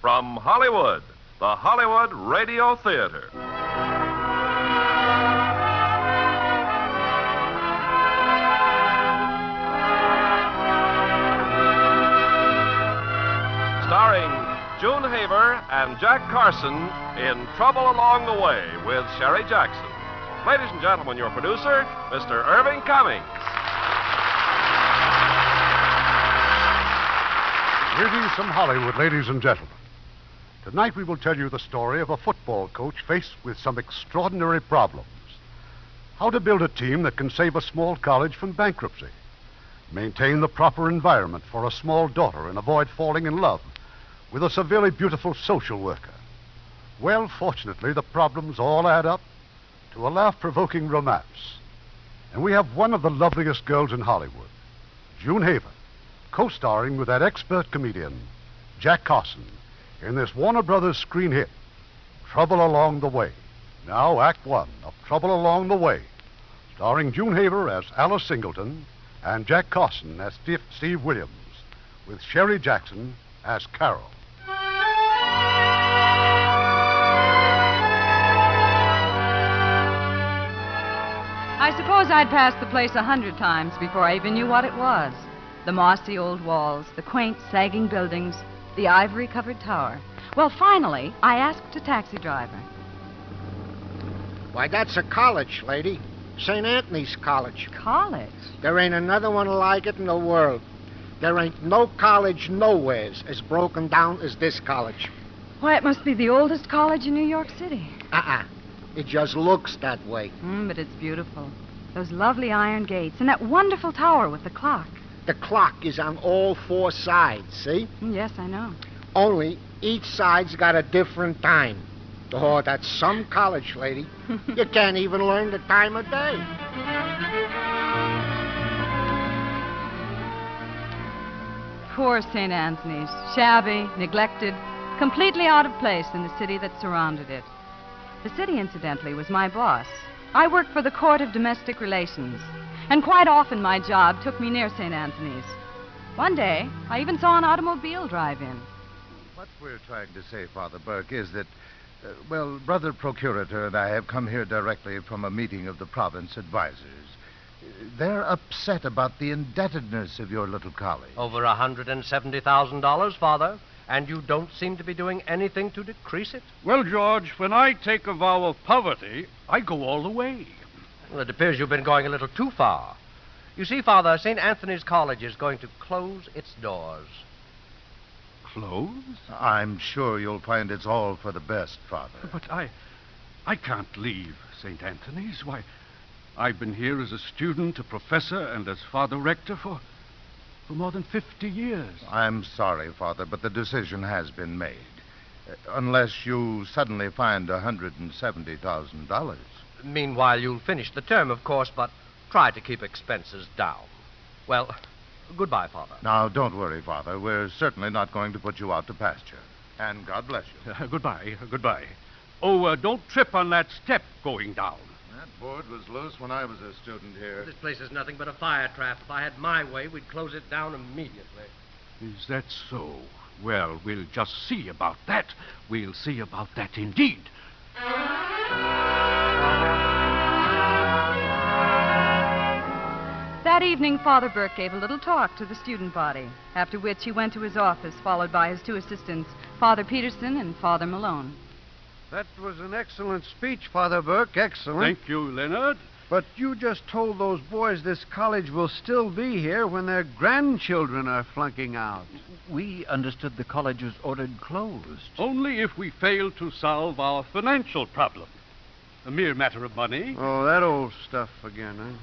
From Hollywood, the Hollywood Radio Theater. Starring June Haver and Jack Carson in Trouble Along the Way with Sherry Jackson. Ladies and gentlemen, your producer, Mr. Irving Cummings. Greetings from Hollywood, ladies and gentlemen. Tonight we will tell you the story of a football coach faced with some extraordinary problems. How to build a team that can save a small college from bankruptcy, maintain the proper environment for a small daughter, and avoid falling in love with a severely beautiful social worker. Well, fortunately, the problems all add up to a laugh-provoking romance. And we have one of the loveliest girls in Hollywood, June Haver, co-starring with that expert comedian, Jack Carson, in this Warner Brothers screen hit, Trouble Along the Way. Now, Act One of Trouble Along the Way, starring June Haver as Alice Singleton and Jack Carson as Steve Williams, with Sherry Jackson as Carol. I suppose I'd passed the place 100 times before I even knew what it was. The mossy old walls, the quaint sagging buildings, the ivory-covered tower. Well, finally, I asked a taxi driver. Why, that's a college, lady. St. Anthony's College. College? There ain't another one like it in the world. There ain't no college nowheres as broken down as this college. Why, it must be the oldest college in New York City. It just looks that way. But it's beautiful. Those lovely iron gates and that wonderful tower with the clock. The clock is on all four sides, see? Yes, I know. Only each side's got a different time. Oh, that's some college, lady. You can't even learn the time of day. Poor St. Anthony's. Shabby, neglected, completely out of place in the city that surrounded it. The city, incidentally, was my boss. I worked for the Court of Domestic Relations, and quite often my job took me near St. Anthony's. One day, I even saw an automobile drive in. What we're trying to say, Father Burke, is that, Brother Procurator and I have come here directly from a meeting of the province advisors. They're upset about the indebtedness of your little college. Over $170,000, Father, and you don't seem to be doing anything to decrease it. Well, George, when I take a vow of poverty, I go all the way. Well, it appears you've been going a little too far. You see, Father, St. Anthony's College is going to close its doors. Close? I'm sure you'll find it's all for the best, Father. But I can't leave St. Anthony's. Why, I've been here as a student, a professor, and as Father Rector for more than 50 years. I'm sorry, Father, but the decision has been made. Unless you suddenly find $170,000. Meanwhile, you'll finish the term, of course, but try to keep expenses down. Well, goodbye, Father. Now, don't worry, Father. We're certainly not going to put you out to pasture. And God bless you. Goodbye. Oh, don't trip on that step going down. That board was loose when I was a student here. This place is nothing but a fire trap. If I had my way, we'd close it down immediately. Is that so? Well, we'll just see about that. We'll see about that indeed. That evening, Father Burke gave a little talk to the student body, after which he went to his office, followed by his two assistants, Father Peterson and Father Malone. That was an excellent speech, Father Burke. Excellent. Thank you, Leonard. But you just told those boys this college will still be here when their grandchildren are flunking out. We understood the college was ordered closed. Only if we fail to solve our financial problem. A mere matter of money. Oh, that old stuff again, huh?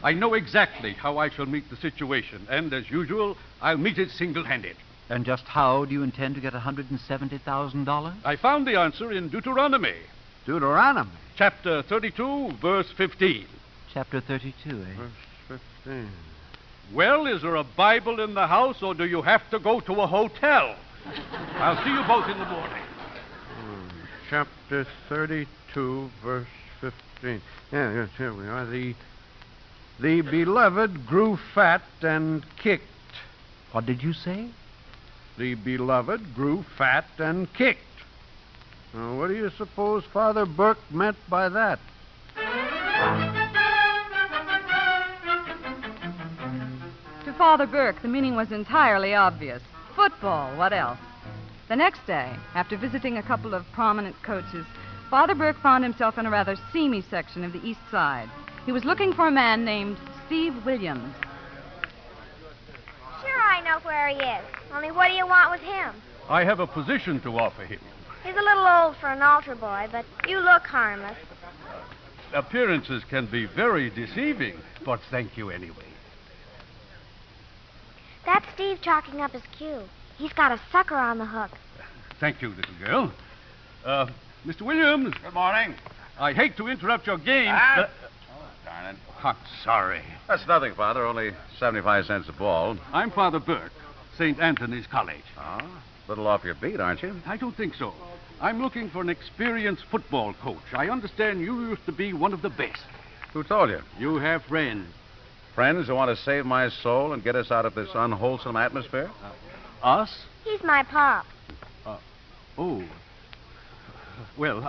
I know exactly how I shall meet the situation, and as usual, I'll meet it single-handed. And just how do you intend to get $170,000? I found the answer in Deuteronomy. Deuteronomy? Chapter 32, verse 15. Chapter 32, eh? Verse 15. Well, is there a Bible in the house, or do you have to go to a hotel? I'll see you both in the morning. Chapter 32, verse 15. Yes, here we are. The beloved grew fat and kicked. What did you say? The beloved grew fat and kicked. Now, what do you suppose Father Burke meant by that? To Father Burke, the meaning was entirely obvious. Football, what else? The next day, after visiting a couple of prominent coaches, Father Burke found himself in a rather seamy section of the East Side. He was looking for a man named Steve Williams. Sure, I know where he is. Only what do you want with him? I have a position to offer him. He's a little old for an altar boy, but you look harmless. Appearances can be very deceiving, but thank you anyway. That's Steve chalking up his cue. He's got a sucker on the hook. Thank you, little girl. Mr. Williams. Good morning. I hate to interrupt your game. Oh, darn it. I'm sorry. That's nothing, Father. Only 75 cents a ball. I'm Father Burke, St. Anthony's College. Oh, a little off your beat, aren't you? I don't think so. I'm looking for an experienced football coach. I understand you used to be one of the best. Who told you? You have friends. Friends who want to save my soul and get us out of this unwholesome atmosphere? Us? He's my pop. Oh. Well,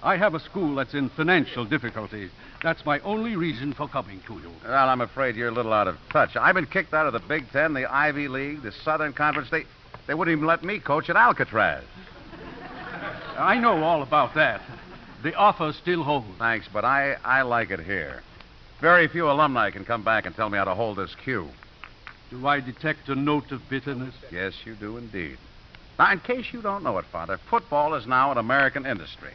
I have a school that's in financial difficulties. That's my only reason for coming to you. Well, I'm afraid you're a little out of touch. I've been kicked out of the Big Ten, the Ivy League, the Southern Conference. They wouldn't even let me coach at Alcatraz. I know all about that. The offer still holds. Thanks, but I like it here. Very few alumni can come back and tell me how to hold this cue. Do I detect a note of bitterness? Yes, you do indeed. Now, in case you don't know it, Father, football is now an American industry.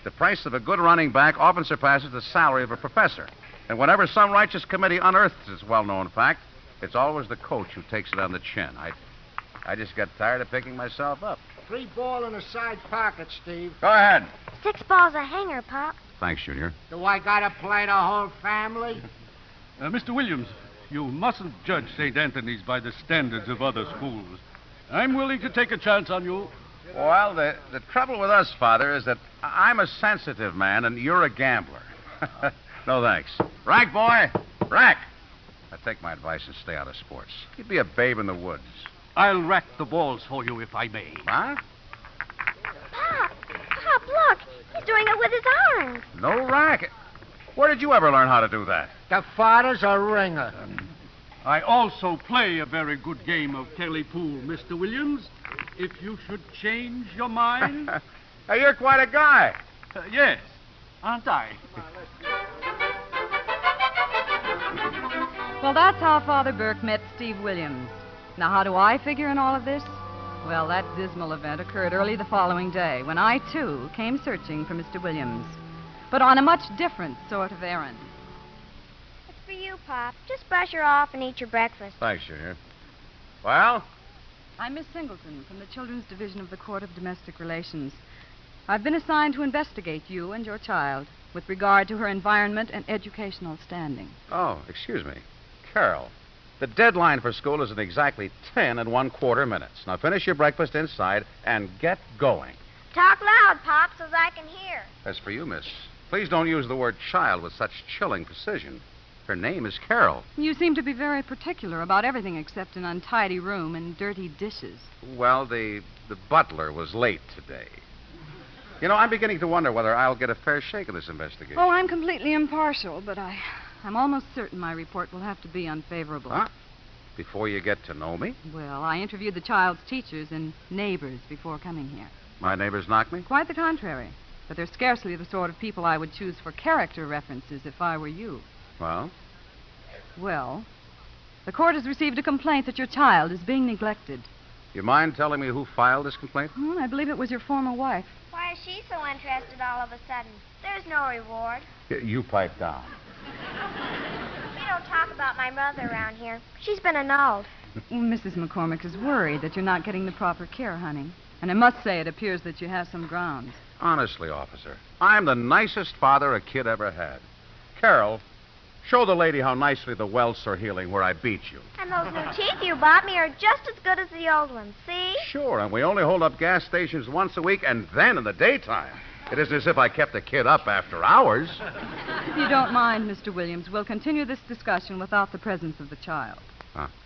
The price of a good running back often surpasses the salary of a professor. And whenever some righteous committee unearths this well-known fact, it's always the coach who takes it on the chin. I just got tired of picking myself up. 3 ball in the side pocket, Steve. Go ahead. 6 balls a hanger, Pop. Thanks, Junior. Do I gotta play the whole family? Mr. Williams, you mustn't judge St. Anthony's by the standards of other schools. I'm willing to take a chance on you. Well, the trouble with us, Father, is that I'm a sensitive man and you're a gambler. No thanks. Rack, boy. Rack. Now take my advice and stay out of sports. You'd be a babe in the woods. I'll rack the balls for you if I may. Huh? Pop, look. He's doing it with his arms. No racket. Where did you ever learn how to do that? The father's a ringer. I also play a very good game of Kelly Pool, Mr. Williams. If you should change your mind. Hey, you're quite a guy. Yes, aren't I? Well, that's how Father Burke met Steve Williams. Now, how do I figure in all of this? Well, that dismal event occurred early the following day when I, too, came searching for Mr. Williams, but on a much different sort of errand. It's for you, Pop. Just brush her off and eat your breakfast. Thanks, Junior. Well? I'm Miss Singleton from the Children's Division of the Court of Domestic Relations. I've been assigned to investigate you and your child with regard to her environment and educational standing. Oh, excuse me. Carol, the deadline for school is in exactly 10 1/4 minutes. Now finish your breakfast inside and get going. Talk loud, Pop, so I can hear. As for you, miss, please don't use the word child with such chilling precision. Her name is Carol. You seem to be very particular about everything except an untidy room and dirty dishes. Well, the butler was late today. You know, I'm beginning to wonder whether I'll get a fair shake of this investigation. Oh, I'm completely impartial, but I'm almost certain my report will have to be unfavorable. Huh? Before you get to know me? Well, I interviewed the child's teachers and neighbors before coming here. My neighbors knock me? Quite the contrary. But they're scarcely the sort of people I would choose for character references if I were you. Well? Well, the court has received a complaint that your child is being neglected. You mind telling me who filed this complaint? I believe it was your former wife. Why is she so interested all of a sudden? There's no reward. You pipe down. We don't talk about my mother around here. She's been annulled. Mrs. McCormick is worried that you're not getting the proper care, honey. And I must say it appears that you have some grounds. Honestly, officer, I'm the nicest father a kid ever had. Carol, show the lady how nicely the welts are healing where I beat you. And those new teeth you bought me are just as good as the old ones, see? Sure, and we only hold up gas stations once a week, and then in the daytime. It isn't as if I kept the kid up after hours. If you don't mind, Mr. Williams, we'll continue this discussion without the presence of the child.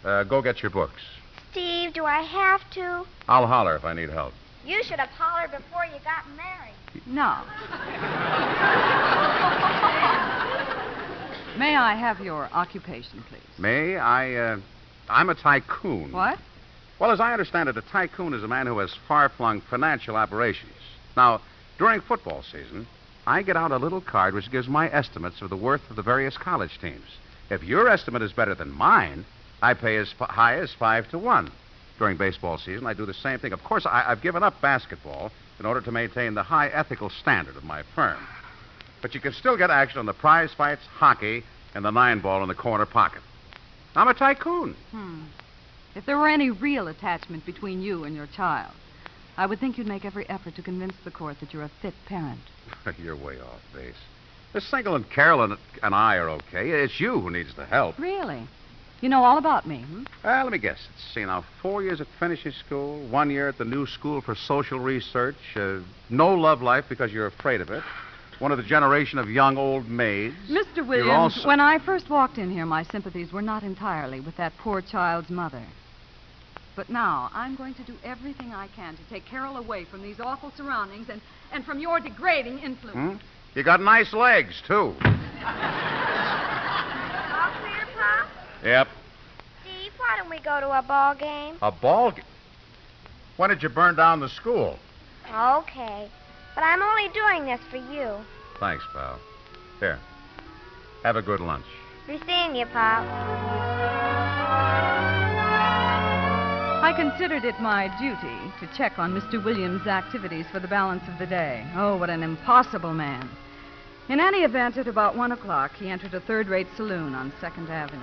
Go get your books. Steve, do I have to? I'll holler if I need help. You should have hollered before you got married. No. May I have your occupation, please? Me? I'm a tycoon. What? Well, as I understand it, a tycoon is a man who has far-flung financial operations. Now, during football season, I get out a little card which gives my estimates of the worth of the various college teams. If your estimate is better than mine, I pay as high as 5-1. During baseball season, I do the same thing. Of course, I've given up basketball in order to maintain the high ethical standard of my firm. But you can still get action on the prize fights, hockey, and the 9-ball in the corner pocket. I'm a tycoon. If there were any real attachment between you and your child, I would think you'd make every effort to convince the court that you're a fit parent. You're way off base. Miss Single and Carol and I are okay. It's you who needs the help. Really? You know all about me, Let me guess. Let's see now. 4 years at finishing school, 1 year at the new school for social research, no love life because you're afraid of it, one of the generation of young old maids. Mr. Williams, when I first walked in here, my sympathies were not entirely with that poor child's mother. But now I'm going to do everything I can to take Carol away from these awful surroundings and from your degrading influence. You got nice legs, too. All clear, Pop? Yep. Steve, why don't we go to a ball game? A ball game? When did you burn down the school? Okay. But I'm only doing this for you. Thanks, pal. Here. Have a good lunch. Be seeing you, Pop. I considered it my duty to check on Mr. Williams' activities for the balance of the day. Oh, what an impossible man. In any event, at about 1 o'clock, he entered a third-rate saloon on 2nd Avenue.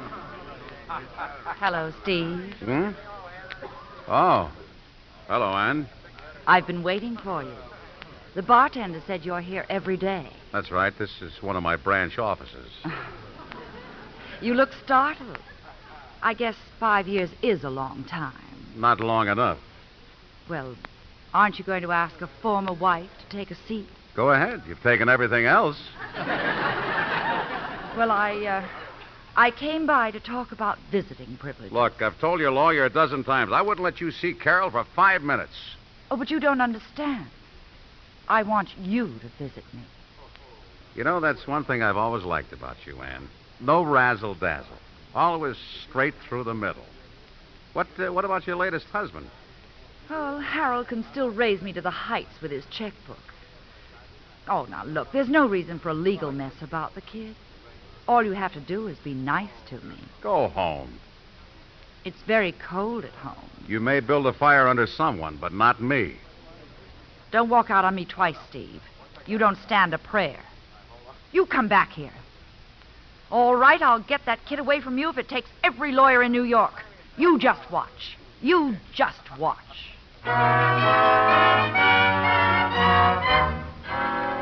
Hello, Steve. Oh. Hello, Ann. I've been waiting for you. The bartender said you're here every day. That's right. This is one of my branch offices. You look startled. I guess 5 years is a long time. Not long enough. Well, aren't you going to ask a former wife to take a seat? Go ahead. You've taken everything else. Well, I came by to talk about visiting privileges. Look, I've told your lawyer a dozen times. I wouldn't let you see Carol for 5 minutes. Oh, but you don't understand. I want you to visit me. You know, that's one thing I've always liked about you, Ann. No razzle-dazzle. Always straight through the middle. What about your latest husband? Well, Harold can still raise me to the heights with his checkbook. Oh, now, look, there's no reason for a legal mess about the kid. All you have to do is be nice to me. Go home. It's very cold at home. You may build a fire under someone, but not me. Don't walk out on me twice, Steve. You don't stand a prayer. You come back here. All right, I'll get that kid away from you if it takes every lawyer in New York. You just watch. You just watch.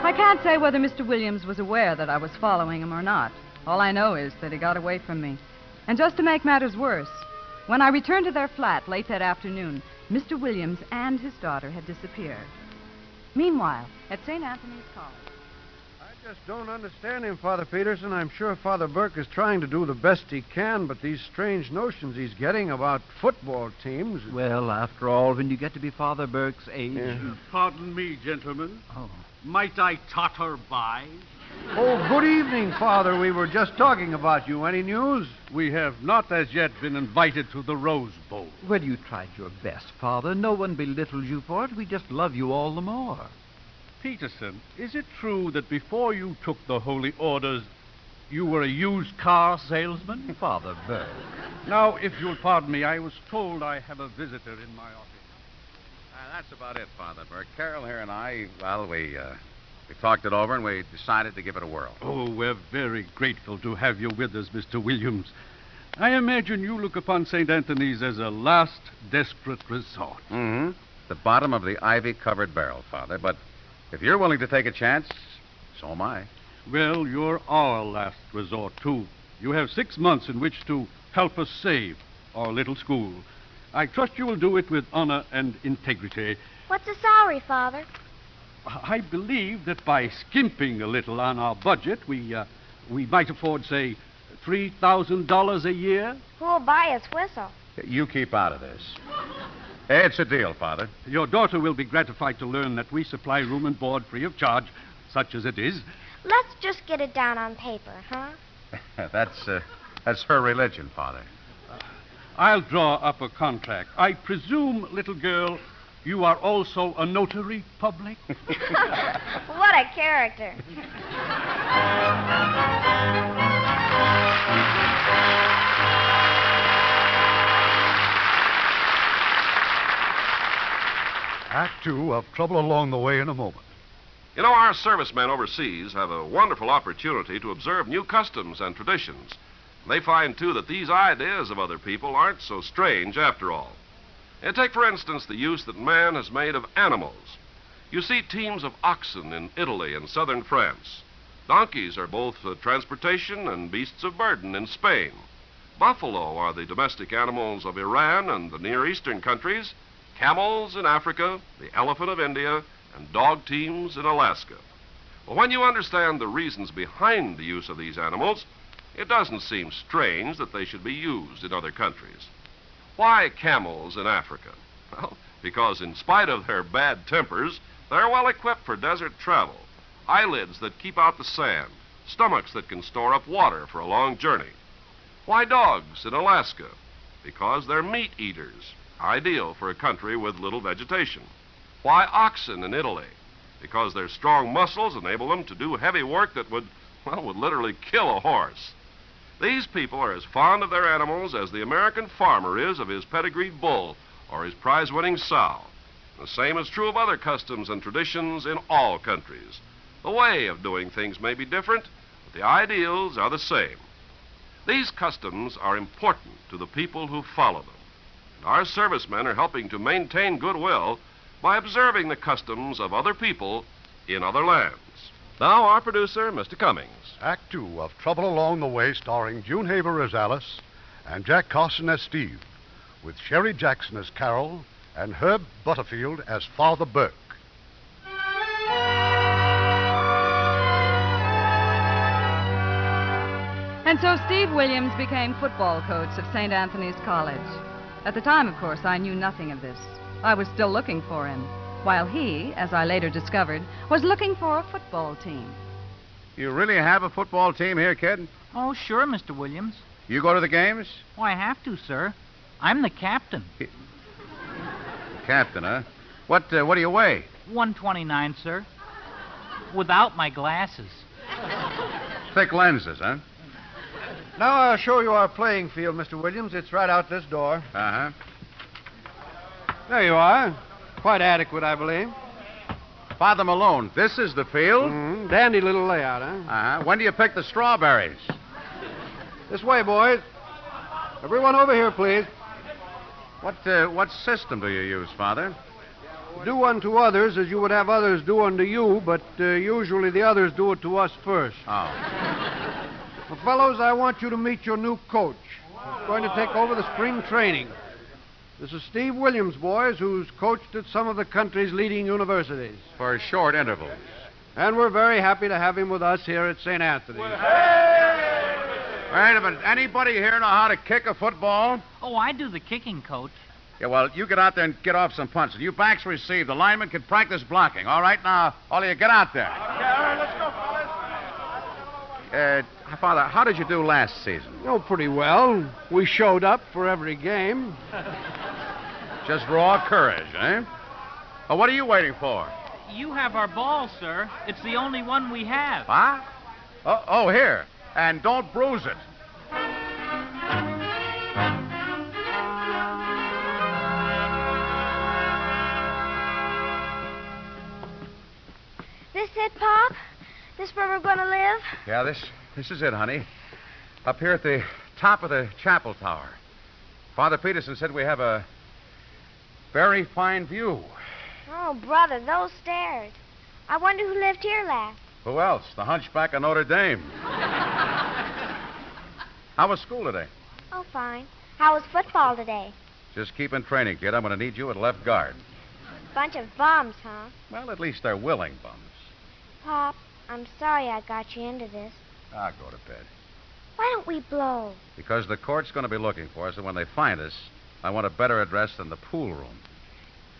I can't say whether Mr. Williams was aware that I was following him or not. All I know is that he got away from me. And just to make matters worse, when I returned to their flat late that afternoon, Mr. Williams and his daughter had disappeared. Meanwhile, at St. Anthony's College... I just don't understand him, Father Peterson. I'm sure Father Burke is trying to do the best he can, but these strange notions he's getting about football teams... Well, after all, when you get to be Father Burke's age... Yeah. Pardon me, gentlemen. Oh. Might I totter by? Oh, good evening, Father. We were just talking about you. Any news? We have not as yet been invited to the Rose Bowl. Well, you tried your best, Father. No one belittles you for it. We just love you all the more. Peterson, is it true that before you took the holy orders, you were a used car salesman? Father Burke. Now, if you'll pardon me, I was told I have a visitor in my office. That's about it, Father Burke. Carol here and I, well, we talked it over and we decided to give it a whirl. Oh, we're very grateful to have you with us, Mr. Williams. I imagine you look upon St. Anthony's as a last desperate resort. Mm-hmm. The bottom of the ivy-covered barrel, Father. But if you're willing to take a chance, so am I. Well, you're our last resort, too. You have 6 months in which to help us save our little school. I trust you will do it with honor and integrity. What's the salary, Father? I believe that by skimping a little on our budget, we might afford, say, $3,000 a year. Who'll buy us whistle? You keep out of this. It's a deal, Father. Your daughter will be gratified to learn that we supply room and board free of charge, such as it is. Let's just get it down on paper, huh? That's her religion, Father. I'll draw up a contract. I presume, little girl, you are also a notary public? What a character. Act two of Trouble Along the Way in a moment. You know, our servicemen overseas have a wonderful opportunity to observe new customs and traditions. They find, too, that these ideas of other people aren't so strange after all. And take, for instance, the use that man has made of animals. You see teams of oxen in Italy and southern France. Donkeys are both transportation and beasts of burden in Spain. Buffalo are the domestic animals of Iran and the Near Eastern countries. Camels in Africa, the elephant of India, and dog teams in Alaska. Well, when you understand the reasons behind the use of these animals, it doesn't seem strange that they should be used in other countries. Why camels in Africa? Well, because in spite of their bad tempers, they're well equipped for desert travel. Eyelids that keep out the sand, stomachs that can store up water for a long journey. Why dogs in Alaska? Because they're meat eaters, ideal for a country with little vegetation. Why oxen in Italy? Because their strong muscles enable them to do heavy work that would literally kill a horse. These people are as fond of their animals as the American farmer is of his pedigreed bull or his prize-winning sow. The same is true of other customs and traditions in all countries. The way of doing things may be different, but the ideals are the same. These customs are important to the people who follow them. And our servicemen are helping to maintain goodwill by observing the customs of other people in other lands. Now, our producer, Mr. Cummings. Act two of Trouble Along the Way, starring June Haver as Alice and Jack Carson as Steve, with Sherry Jackson as Carol and Herb Butterfield as Father Burke. And so Steve Williams became football coach of St. Anthony's College. At the time, of course, I knew nothing of this. I was still looking for him, while he, as I later discovered, was looking for a football team. You really have a football team here, kid? Oh, sure, Mr. Williams. You go to the games? Oh, I have to, sir. I'm the captain. Captain, huh? What do you weigh? 129, sir. Without my glasses. Thick lenses, huh? Now I'll show you our playing field, Mr. Williams. It's right out this door. Uh-huh. There you are. Quite adequate, I believe. Father Malone, this is the field? Dandy little layout, huh? Uh-huh. When do you pick the strawberries? This way, boys. Everyone over here, please. What system do you use, Father? Do unto others as you would have others do unto you, but usually the others do it to us first. Oh. Well, fellows, I want you to meet your new coach. He's going to take over the spring training. This is Steve Williams, boys, who's coached at some of the country's leading universities. For short intervals. And we're very happy to have him with us here at St. Anthony's. Wait a minute. Anybody here know how to kick a football? Oh, I do the kicking, Coach. Yeah, well, you get out there and get off some punches. You backs receive. The linemen can practice blocking. All right, now, all of you get out there. Okay, all right, let's go, fellas. Father, how did you do last season? Oh, pretty well. We showed up for every game. Just raw courage, eh? Well, what are you waiting for? You have our ball, sir. It's the only one we have. Huh? Oh, here. And don't bruise it. This it, Pop? This where we're going to live? Yeah, this is it, honey. Up here at the top of the chapel tower. Father Peterson said we have a very fine view. Oh, brother, those stairs. I wonder who lived here last. Who else? The hunchback of Notre Dame. How was school today? Oh, fine. How was football today? Just keep in training, kid. I'm going to need you at left guard. Bunch of bums, huh? Well, at least they're willing bums. Pop, I'm sorry I got you into this. I'll go to bed. Why don't we blow? Because the court's going to be looking for us, and when they find us, I want a better address than the pool room.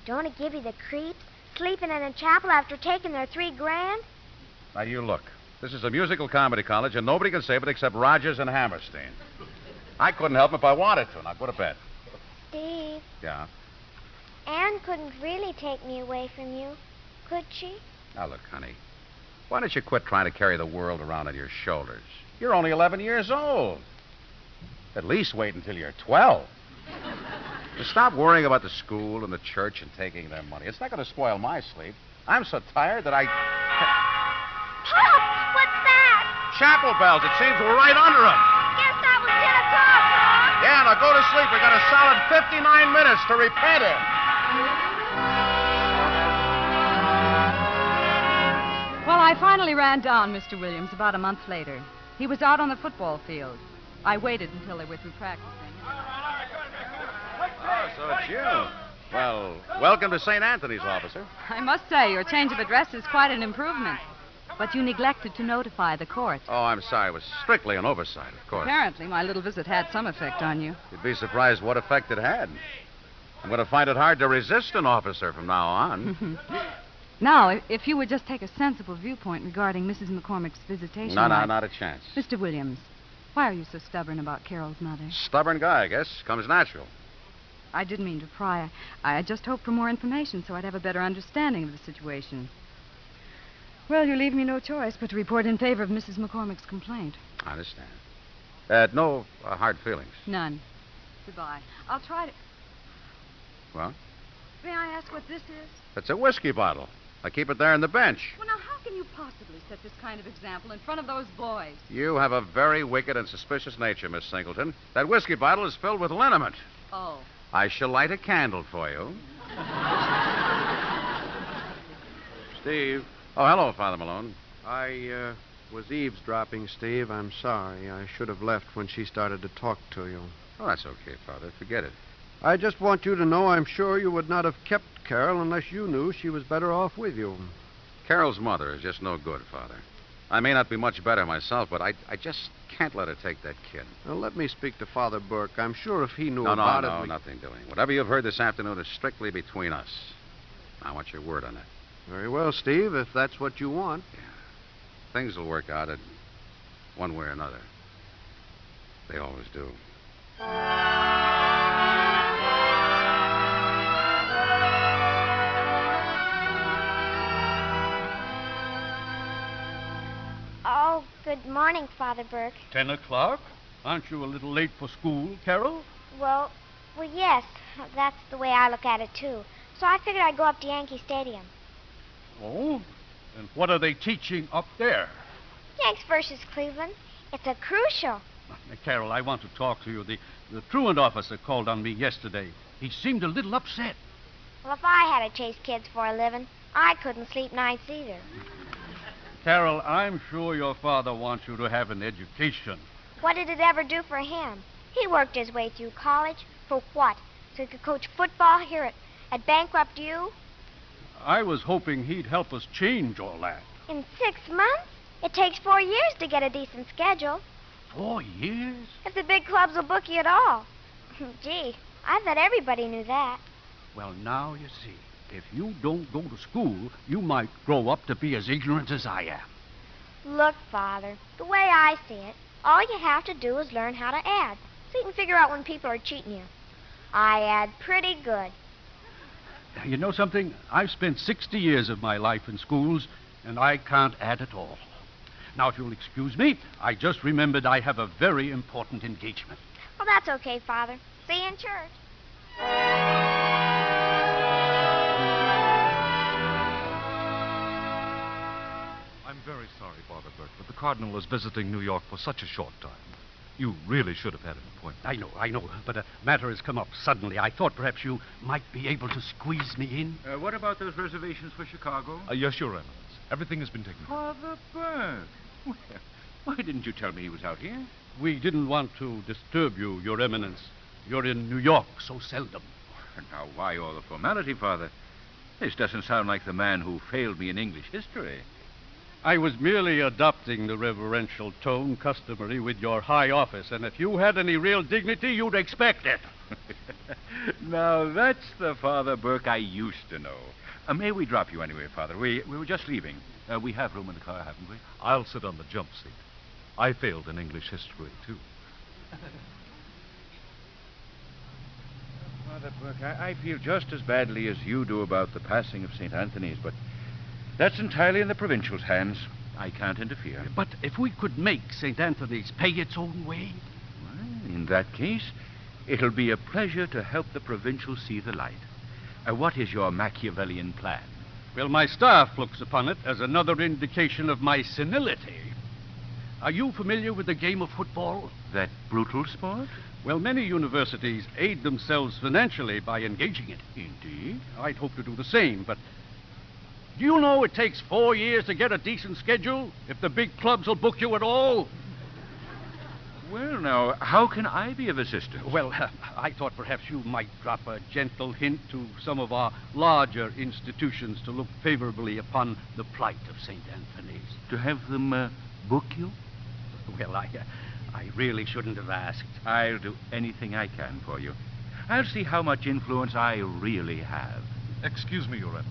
Don't it give you the creeps? Sleeping in a chapel after taking their $3,000? Now, you look. This is a musical comedy college, and nobody can save it except Rogers and Hammerstein. I couldn't help him if I wanted to. Now, go to bed. Steve, Yeah? Anne couldn't really take me away from you, could she? Now, look, honey. Why don't you quit trying to carry the world around on your shoulders? You're only 11 years old. At least wait until you're 12. Just stop worrying about the school and the church and taking their money. It's not going to spoil my sleep. I'm so tired that I... Pop! What's that? Chapel bells. It seems we're right under them. Guess that was 10 o'clock, Pop. Yeah, now go to sleep. We got a solid 59 minutes to repent it. Well, I finally ran down Mr. Williams about a month later. He was out on the football field. I waited until they were through practicing. Oh, so it's you. Well, welcome to St. Anthony's, officer. I must say, your change of address is quite an improvement. But you neglected to notify the court. Oh, I'm sorry. It was strictly an oversight, of course. Apparently, my little visit had some effect on you. You'd be surprised what effect it had. I'm going to find it hard to resist an officer from now on. Now, if you would just take a sensible viewpoint regarding Mrs. McCormick's visitation... No, not a chance. Mr. Williams, why are you so stubborn about Carol's mother? Stubborn guy, I guess. Comes natural. I didn't mean to pry. I just hoped for more information so I'd have a better understanding of the situation. Well, you leave me no choice but to report in favor of Mrs. McCormick's complaint. I understand. No hard feelings. None. Goodbye. I'll try to... Well? May I ask what this is? It's a whiskey bottle. I keep it there on the bench. Well, now, how can you possibly set this kind of example in front of those boys? You have a very wicked and suspicious nature, Miss Singleton. That whiskey bottle is filled with liniment. Oh. I shall light a candle for you. Steve. Oh, hello, Father Malone. I was eavesdropping, Steve. I'm sorry. I should have left when she started to talk to you. Oh, that's okay, Father. Forget it. I just want you to know I'm sure you would not have kept Carol unless you knew she was better off with you. Carol's mother is just no good, Father. I may not be much better myself, but I just can't let her take that kid. Now, let me speak to Father Burke. I'm sure if he knew No, about no, it... nothing doing. Whatever you've heard this afternoon is strictly between us. I want your word on it. Very well, Steve, if that's what you want. Yeah. Things will work out one way or another. They always do. Oh, good morning, Father Burke. 10 o'clock? Aren't you a little late for school, Carol? Well, yes. That's the way I look at it, too. So I figured I'd go up to Yankee Stadium. Oh? And what are they teaching up there? Yanks versus Cleveland. It's a crucial. Carol, I want to talk to you. The truant officer called on me yesterday. He seemed a little upset. Well, if I had to chase kids for a living, I couldn't sleep nights either. Carol, I'm sure your father wants you to have an education. What did it ever do for him? He worked his way through college. For what? So he could coach football here at Bankrupt U? I was hoping he'd help us change all that. In 6 months? It takes 4 years to get a decent schedule. 4 years? If the big clubs will book you at all. Gee, I thought everybody knew that. Well, now you see. If you don't go to school, you might grow up to be as ignorant as I am. Look, Father, the way I see it, all you have to do is learn how to add, so you can figure out when people are cheating you. I add pretty good. You know something? I've spent 60 years of my life in schools, and I can't add at all. Now, if you'll excuse me, I just remembered I have a very important engagement. Well, that's okay, Father. See you in church. I'm very sorry, Father Burke, but the Cardinal is visiting New York for such a short time. You really should have had an appointment. I know, but a matter has come up suddenly. I thought perhaps you might be able to squeeze me in. What about those reservations for Chicago? Yes, Your Eminence. Everything has been taken care of. Father Burke. Well, why didn't you tell me he was out here? We didn't want to disturb you, Your Eminence. You're in New York so seldom. Now, why all the formality, Father? This doesn't sound like the man who failed me in English history. I was merely adopting the reverential tone customary with your high office, and if you had any real dignity, you'd expect it. Now, that's the Father Burke I used to know. May we drop you anyway, Father? We were just leaving. We have room in the car, haven't we? I'll sit on the jump seat. I failed in English history, too. Father Burke, I feel just as badly as you do about the passing of St. Anthony's, but that's entirely in the provincials' hands. I can't interfere. But if we could make St. Anthony's pay its own way? Well, in that case, it'll be a pleasure to help the provincials see the light. What is your Machiavellian plan? Well, my staff looks upon it as another indication of my senility. Are you familiar with the game of football? That brutal sport? Well, many universities aid themselves financially by engaging it. Indeed. I'd hope to do the same, but do you know it takes 4 years to get a decent schedule if the big clubs will book you at all? Well, now, how can I be of assistance? Well, I thought perhaps you might drop a gentle hint to some of our larger institutions to look favorably upon the plight of St. Anthony's. To have them book you? Well, I really shouldn't have asked. I'll do anything I can for you. I'll see how much influence I really have. Excuse me, Your Eminence,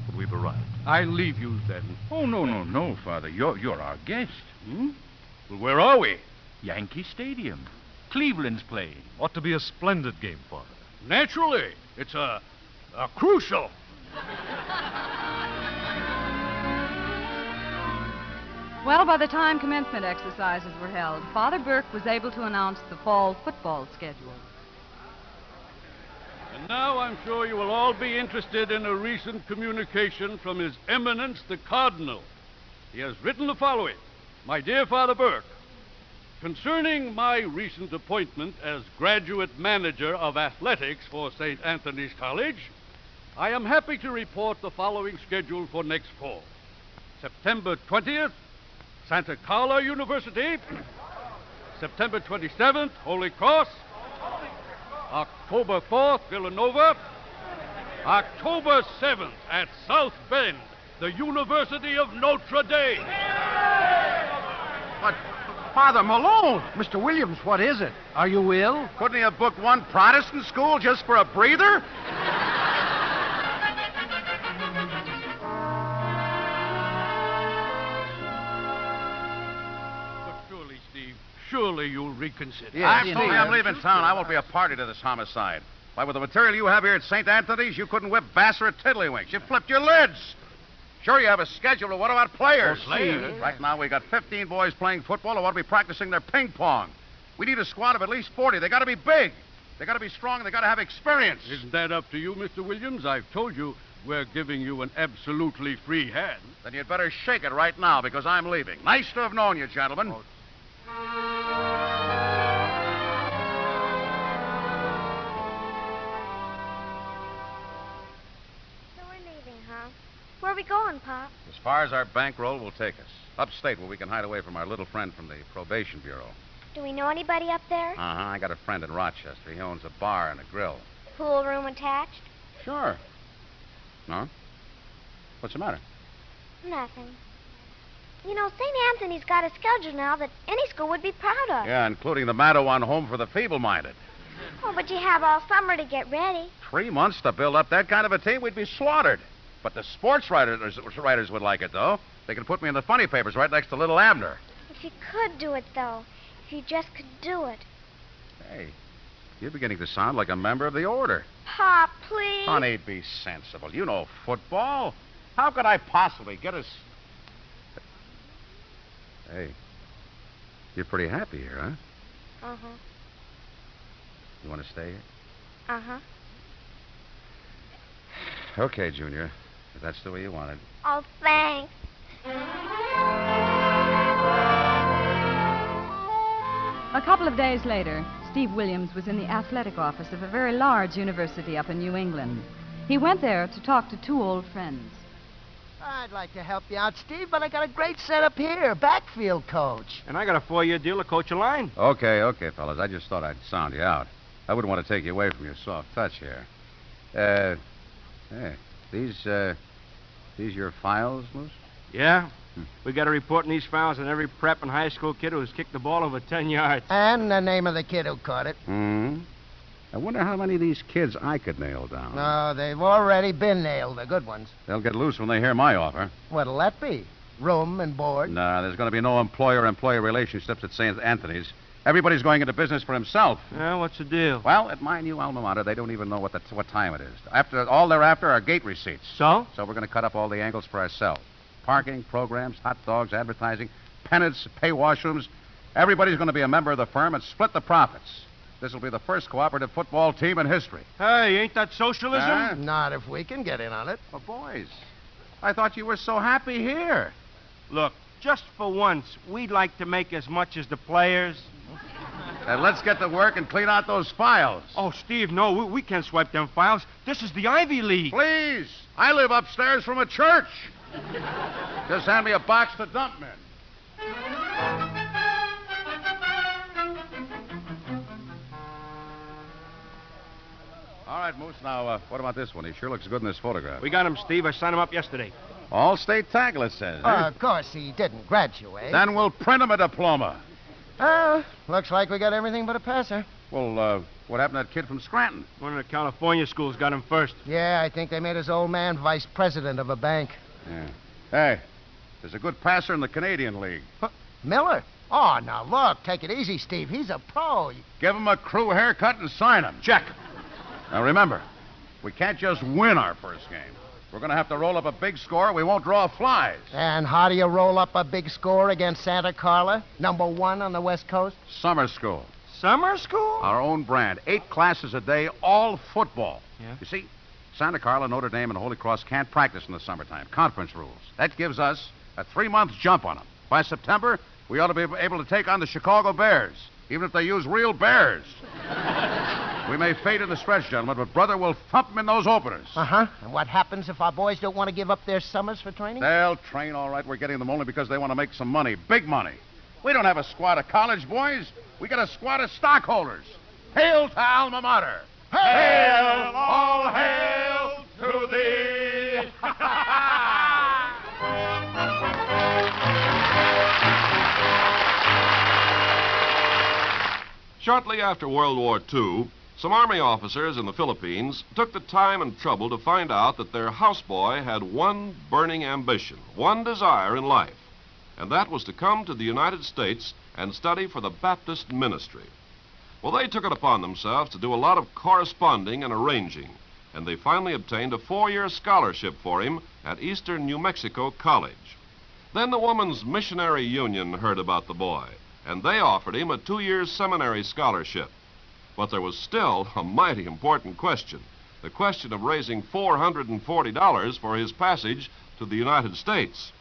but we've arrived. I'll leave you then. Oh, no, Father. You're our guest. Hmm? Well, where are we? Yankee Stadium. Cleveland's playing. Ought to be a splendid game, Father. Naturally. It's a crucial. Well, by the time commencement exercises were held, Father Burke was able to announce the fall football schedule. And now I'm sure you will all be interested in a recent communication from His Eminence the Cardinal. He has written the following. My dear Father Burke, concerning my recent appointment as graduate manager of athletics for St. Anthony's College, I am happy to report the following schedule for next fall. September 20th, Santa Carla University. September 27th, Holy Cross. October 4th, Villanova. October 7th, at South Bend, the University of Notre Dame. But, Father Malone! Mr. Williams, what is it? Are you ill? Couldn't he have booked one Protestant school just for a breather? Surely you'll reconsider. Yes, I'm leaving town. I won't be a party to this homicide. Why, with the material you have here at St. Anthony's, you couldn't whip Vassar at Tiddlywinks. You flipped your lids. Sure, you have a schedule, but what about players? Right now, we got 15 boys playing football who want to be practicing their ping pong. We need a squad of at least 40. They got to be big. They got to be strong, and they got to have experience. Isn't that up to you, Mr. Williams? I've told you we're giving you an absolutely free hand. Then you'd better shake it right now, because I'm leaving. Nice to have known you, gentlemen. So we're leaving, huh? Where are we going, Pop? As far as our bankroll will take us. Upstate, where we can hide away from our little friend from the probation bureau. Do we know anybody up there? I got a friend in Rochester. He owns a bar and a grill. Pool room attached? Sure. No? What's the matter? Nothing. You know, St. Anthony's got a schedule now that any school would be proud of. Yeah, including the Madawan Home for the Feeble-Minded. Oh, but you have all summer to get ready. 3 months to build up that kind of a team, we'd be slaughtered. But the sports writers would like it, though. They can put me in the funny papers right next to Little Abner. If you could do it, though. If you just could do it. Hey, you're beginning to sound like a member of the order. Pop, please. Honey, be sensible. You know football. How could I possibly get us... Hey, you're pretty happy here, huh? Uh-huh. You want to stay here? Uh-huh. Okay, Junior. If that's the way you want it. Oh, thanks. A couple of days later, Steve Williams was in the athletic office of a very large university up in New England. He went there to talk to two old friends. I'd like to help you out, Steve, but I got a great setup here, backfield coach. And I got a 4-year deal to coach a line. Okay, fellas. I just thought I'd sound you out. I wouldn't want to take you away from your soft touch here. Hey, these your files, Moose? Yeah. We got a report in these files on every prep and high school kid who's kicked the ball over 10 yards. And the name of the kid who caught it. Hmm? I wonder how many of these kids I could nail down. No, they've already been nailed, the good ones. They'll get loose when they hear my offer. What'll that be? Room and board? No, there's going to be no employer-employee relationships at St. Anthony's. Everybody's going into business for himself. Yeah, what's the deal? Well, at my new alma mater, they don't even know what time it is. All they're after are gate receipts. So? So we're going to cut up all the angles for ourselves. Parking, programs, hot dogs, advertising, pennants, pay washrooms. Everybody's going to be a member of the firm and split the profits. This will be the first cooperative football team in history. Hey, ain't that socialism? Not if we can get in on it. Well, boys, I thought you were so happy here. Look, just for once, we'd like to make as much as the players. And let's get to work and clean out those files. Oh, Steve, no, we can't swipe them files. This is the Ivy League. Please, I live upstairs from a church. Just hand me a box to dump them in. All right, Moose, now, what about this one? He sure looks good in this photograph. We got him, Steve. I signed him up yesterday. All-state tackle, it says. Of course, he didn't graduate. Then we'll print him a diploma. Looks like we got everything but a passer. Well, what happened to that kid from Scranton? One of the California schools got him first. Yeah, I think they made his old man vice president of a bank. Yeah. Hey, there's a good passer in the Canadian League. Miller? Oh, now look, take it easy, Steve. He's a pro. Give him a crew haircut and sign him. Check. Now, remember, we can't just win our first game. We're going to have to roll up a big score. We won't draw flies. And how do you roll up a big score against Santa Carla, #1 on the West Coast? Summer school. Summer school? Our own brand. 8 classes a day, all football. Yeah. You see, Santa Carla, Notre Dame, and Holy Cross can't practice in the summertime. Conference rules. That gives us a 3-month jump on them. By September, we ought to be able to take on the Chicago Bears, even if they use real bears. We may fade in the stretch, gentlemen, but brother will thump them in those openers. Uh-huh. And what happens if our boys don't want to give up their summers for training? They'll train all right. We're getting them only because they want to make some money. Big money. We don't have a squad of college boys. We got a squad of stockholders. Hail to Alma Mater. Hail, all hail to thee. Shortly after World War II, some Army officers in the Philippines took the time and trouble to find out that their houseboy had one burning ambition, one desire in life, and that was to come to the United States and study for the Baptist ministry. Well, they took it upon themselves to do a lot of corresponding and arranging, and they finally obtained a 4-year scholarship for him at Eastern New Mexico College. Then the Woman's Missionary Union heard about the boy, and they offered him a 2-year seminary scholarship. But there was still a mighty important question, the question of raising $440 for his passage to the United States.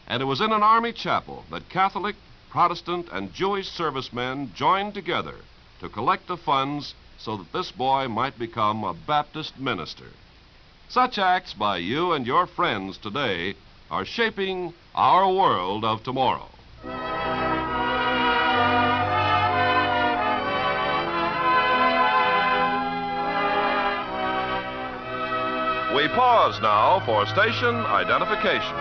And it was in an Army chapel that Catholic, Protestant, and Jewish servicemen joined together to collect the funds so that this boy might become a Baptist minister. Such acts by you and your friends today are shaping our world of tomorrow. We pause now for station identification.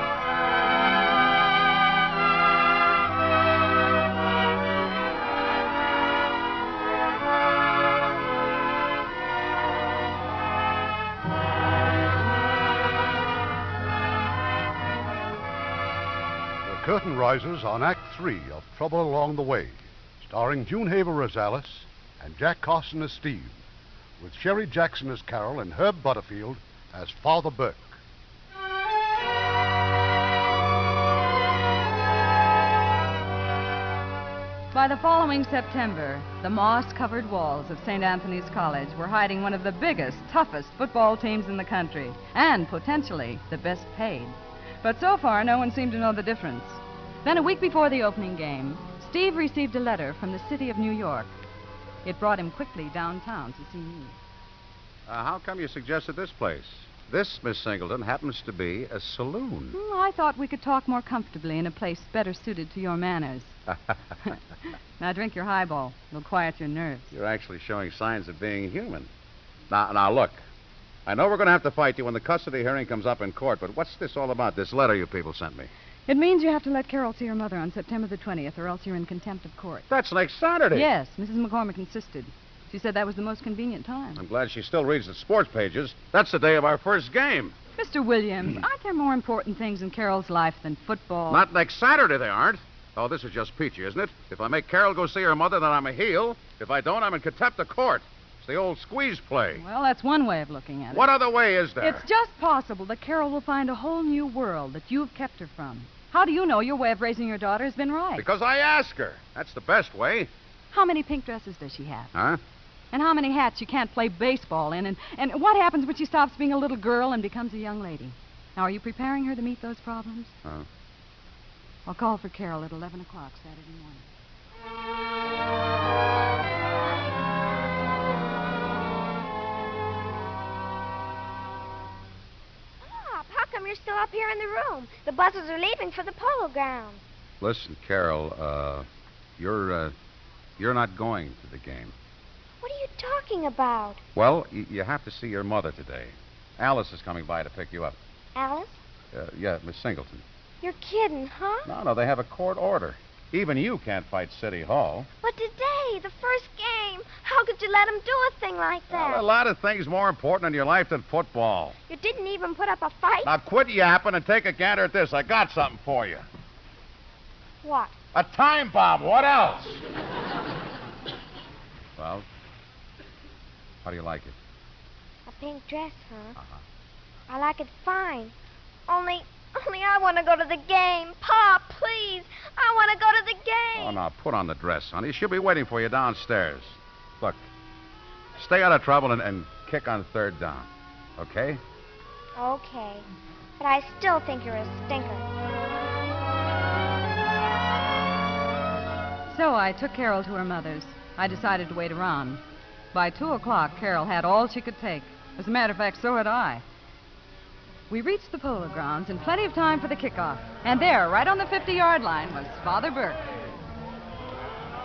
The curtain rises on Act 3 of Trouble Along the Way, starring June Haver Rosales and Jack Carson as Steve, with Sherry Jackson as Carol and Herb Butterfield as Father Burke. By the following September, the moss-covered walls of St. Anthony's College were hiding one of the biggest, toughest football teams in the country, and potentially the best paid. But so far, no one seemed to know the difference. Then, a week before the opening game, Steve received a letter from the city of New York. It brought him quickly downtown to see me. How come you suggested this place? This, Miss Singleton, happens to be a saloon. I thought we could talk more comfortably in a place better suited to your manners. Now drink your highball. It'll quiet your nerves. You're actually showing signs of being human. Now, look. I know we're going to have to fight you when the custody hearing comes up in court, but what's this all about, this letter you people sent me? It means you have to let Carol see her mother on September the 20th, or else you're in contempt of court. That's next Saturday. Yes, Mrs. McCormick insisted. She said that was the most convenient time. I'm glad she still reads the sports pages. That's the day of our first game. Mr. Williams, aren't there more important things in Carol's life than football? Not next Saturday, they aren't. Oh, this is just peachy, isn't it? If I make Carol go see her mother, then I'm a heel. If I don't, I'm in contempt of court. It's the old squeeze play. Well, that's one way of looking at it. What other way is there? It's just possible that Carol will find a whole new world that you've kept her from. How do you know your way of raising your daughter has been right? Because I ask her. That's the best way. How many pink dresses does she have? Huh? And how many hats you can't play baseball in? And what happens when she stops being a little girl and becomes a young lady? Now, are you preparing her to meet those problems? I'll call for Carol at 11 o'clock Saturday morning. Pop, how come you're still up here in the room? The buses are leaving for the polo grounds. Listen, Carol, you're not going to the game. What are you talking about? Well, you have to see your mother today. Alice is coming by to pick you up. Alice? Yeah, Miss Singleton. You're kidding, huh? No, they have a court order. Even you can't fight City Hall. But today, the first game, how could you let him do a thing like that? Well, a lot of things more important in your life than football. You didn't even put up a fight? Now quit yapping and take a gander at this. I got something for you. What? A time bomb. What else? Well, how do you like it? A pink dress, huh? I like it fine. Only I want to go to the game. Pop, please. I want to go to the game. Oh, now, put on the dress, honey. She'll be waiting for you downstairs. Look, stay out of trouble and kick on third down. Okay? Okay. But I still think you're a stinker. So I took Carol to her mother's. I decided to wait around. By 2 o'clock, Carol had all she could take. As a matter of fact, so had I. We reached the polo grounds in plenty of time for the kickoff. And there, right on the 50-yard line, was Father Burke.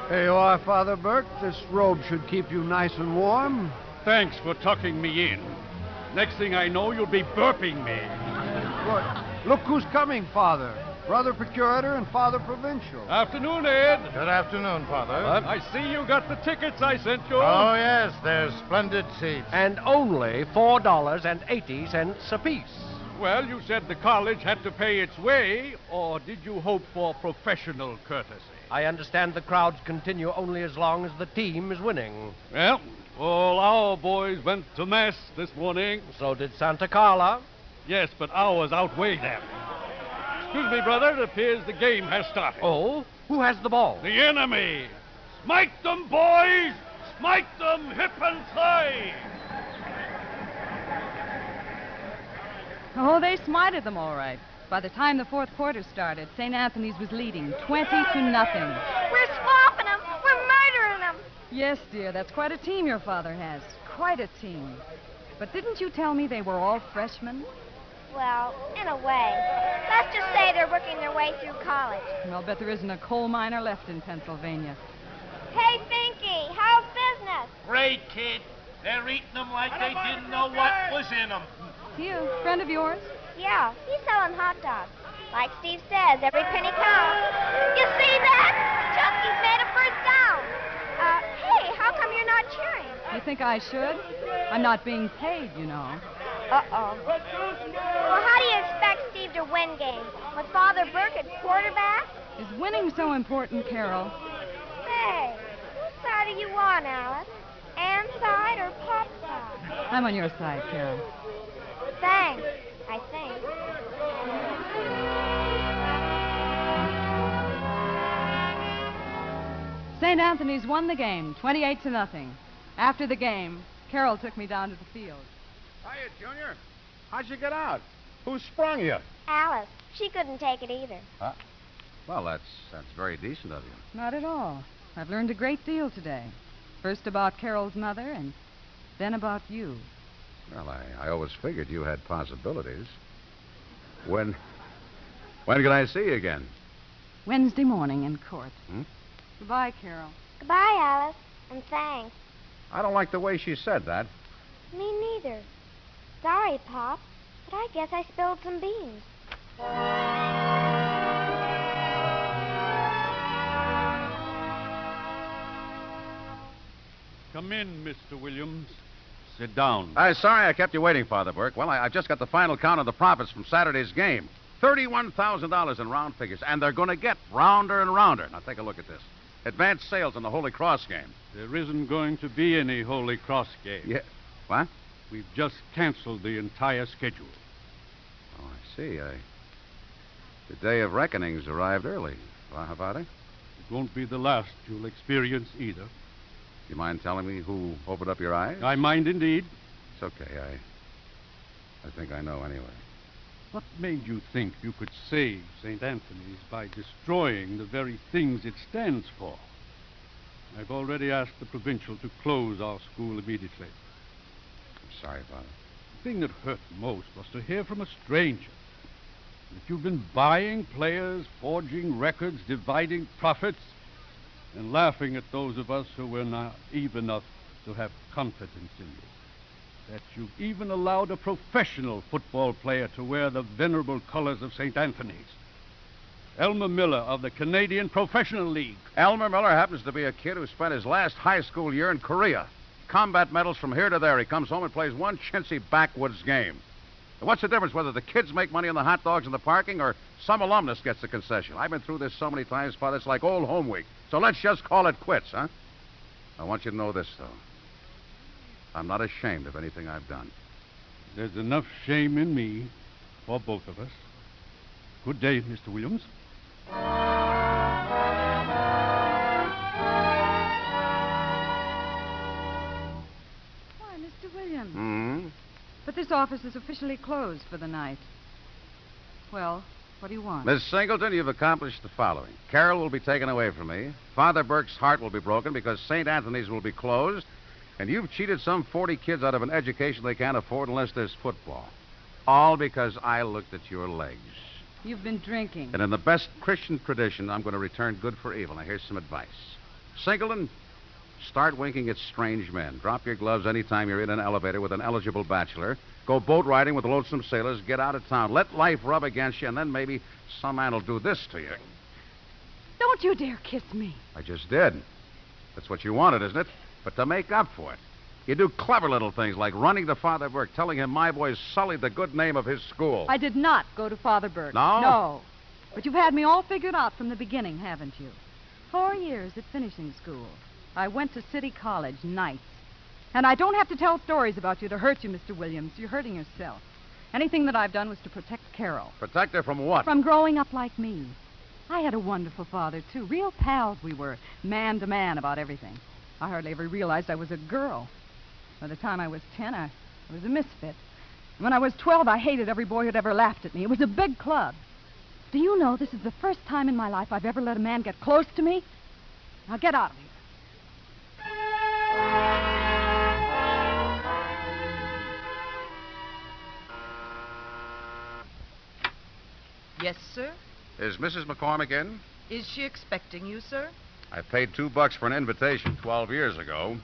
Here you are, Father Burke. This robe should keep you nice and warm. Thanks for tucking me in. Next thing I know, you'll be burping me. Good. Look who's coming, Father. Brother Procurator and Father Provincial. Afternoon, Ed. Good afternoon, Father. I see you got the tickets I sent you. Oh, yes, they're splendid seats. And only $4.80 apiece. Well, you said the college had to pay its way, or did you hope for professional courtesy? I understand the crowds continue only as long as the team is winning. Well, all our boys went to Mass this morning. So did Santa Carla. Yes, but ours outweigh them. Excuse me, brother. It appears the game has started. Oh? Who has the ball? The enemy. Smite them, boys! Smite them hip and thigh! Oh, they smited them all right. By the time the fourth quarter started, St. Anthony's was leading 20-0. We're swamping them. We're murdering them. Yes, dear, that's quite a team your father has. Quite a team. But didn't you tell me they were all freshmen? Well, in a way. Let's just say they're working their way through college. I'll bet there isn't a coal miner left in Pennsylvania. Hey, Finky, how's business? Great, kid. They're eating them like they didn't know what was in them. He a friend of yours? Yeah, he's selling hot dogs. Like Steve says, every penny counts. You see that? Chunky's made a first down. Hey, how come you're not cheering? You think I should? I'm not being paid, you know. Uh-oh. Well, how do you expect Steve to win games? With Father Burke at quarterback? Is winning so important, Carol? Hey, whose side are you on, Alice? Ann's side or Pop's side? I'm on your side, Carol. Thanks, I think. St. Anthony's won the game, 28-0. After the game, Carol took me down to the field. Hiya, Junior. How'd you get out? Who sprung you? Alice. She couldn't take it either. Huh? Well, that's very decent of you. Not at all. I've learned a great deal today. First about Carol's mother, and then about you. Well, I always figured you had possibilities. When can I see you again? Wednesday morning in court. Hmm? Goodbye, Carol. Goodbye, Alice. And thanks. I don't like the way she said that. Me neither. Sorry, Pop, but I guess I spilled some beans. Come in, Mr. Williams. Sit down. Sorry I kept you waiting, Father Burke. Well, I just got the final count of the profits from Saturday's game. $31,000 in round figures, and they're going to get rounder and rounder. Now, take a look at this. Advanced sales in the Holy Cross game. There isn't going to be any Holy Cross game. Yeah. What? We've just canceled the entire schedule. Oh, I see. The day of reckoning's arrived early. Well, how about it? It won't be the last you'll experience either. You mind telling me who opened up your eyes? I mind indeed. It's okay. I think I know anyway. What made you think you could save St. Anthony's by destroying the very things it stands for? I've already asked the provincial to close our school immediately. I'm sorry, Father. The thing that hurt most was to hear from a stranger that you've been buying players, forging records, dividing profits, and laughing at those of us who were naive enough to have confidence in you. That you've even allowed a professional football player to wear the venerable colors of St. Anthony's. Elmer Miller of the Canadian Professional League. Elmer Miller happens to be a kid who spent his last high school year in Korea. Combat medals from here to there. He comes home and plays one chintzy backwoods game. And what's the difference whether the kids make money on the hot dogs and the parking or some alumnus gets the concession? I've been through this so many times, Father, it's like old home week. So let's just call it quits, huh? I want you to know this, though. I'm not ashamed of anything I've done. There's enough shame in me for both of us. Good day, Mr. Williams. Why, Mr. Williams. Hmm? But this office is officially closed for the night. Well, what do you want? Miss Singleton, you've accomplished the following. Carol will be taken away from me. Father Burke's heart will be broken because St. Anthony's will be closed. And you've cheated some 40 kids out of an education they can't afford unless there's football. All because I looked at your legs. You've been drinking. And in the best Christian tradition, I'm going to return good for evil. Now, here's some advice. Singleton, start winking at strange men. Drop your gloves anytime you're in an elevator with an eligible bachelor. Go boat riding with lonesome sailors. Get out of town. Let life rub against you, and then maybe some man will do this to you. Don't you dare kiss me. I just did. That's what you wanted, isn't it? But to make up for it, you do clever little things like running to Father Burke, telling him my boy sullied the good name of his school. I did not go to Father Burke. No? No. But you've had me all figured out from the beginning, haven't you? 4 years at finishing school. I went to City College nights. And I don't have to tell stories about you to hurt you, Mr. Williams. You're hurting yourself. Anything that I've done was to protect Carol. Protect her from what? From growing up like me. I had a wonderful father, too. Real pals we were, man to man about everything. I hardly ever realized I was a girl. By the time I was 10, I was a misfit. And when I was 12, I hated every boy who'd ever laughed at me. It was a big club. Do you know this is the first time in my life I've ever let a man get close to me? Now get out of here. Yes, sir? Is Mrs. McCormick in? Is she expecting you, sir? I paid $2 for an invitation 12 years ago.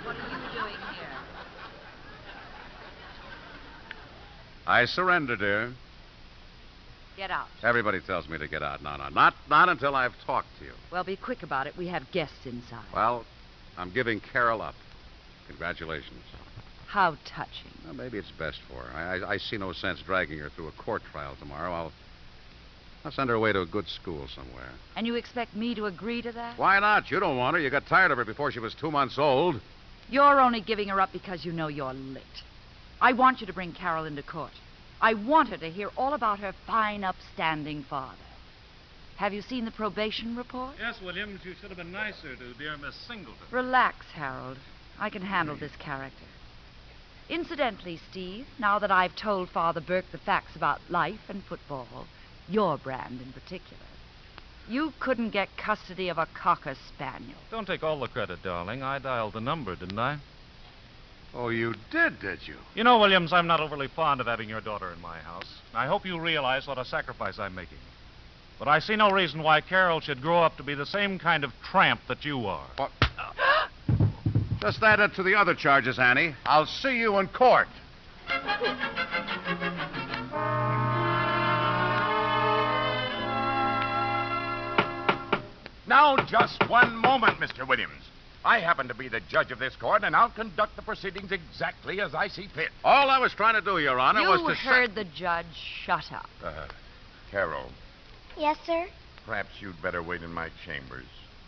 What are you doing here? I surrender, dear. Get out. Everybody tells me to get out. No, not until I've talked to you. Well, be quick about it. We have guests inside. Well, I'm giving Carol up. Congratulations. How touching. Well, maybe it's best for her. I see no sense dragging her through a court trial tomorrow. I'll send her away to a good school somewhere. And you expect me to agree to that? Why not? You don't want her. You got tired of her before she was 2 months old. You're only giving her up because you know you're licked. I want you to bring Carol into court. I want her to hear all about her fine, upstanding father. Have you seen the probation report? Yes, Williams, you should have been nicer to dear Miss Singleton. Relax, Harold. I can handle this character. Incidentally, Steve, now that I've told Father Burke the facts about life and football, your brand in particular, you couldn't get custody of a Cocker Spaniel. Don't take all the credit, darling. I dialed the number, didn't I? Oh, you did you? You know, Williams, I'm not overly fond of having your daughter in my house. I hope you realize what a sacrifice I'm making. But I see no reason why Carol should grow up to be the same kind of tramp that you are. What? Just add it to the other charges, Annie. I'll see you in court. Now, just one moment, Mr. Williams. I happen to be the judge of this court, and I'll conduct the proceedings exactly as I see fit. All I was trying to do, Your Honor, was to... You heard the judge. Shut up. Carol, Yes, sir? perhaps you'd better wait in my chambers.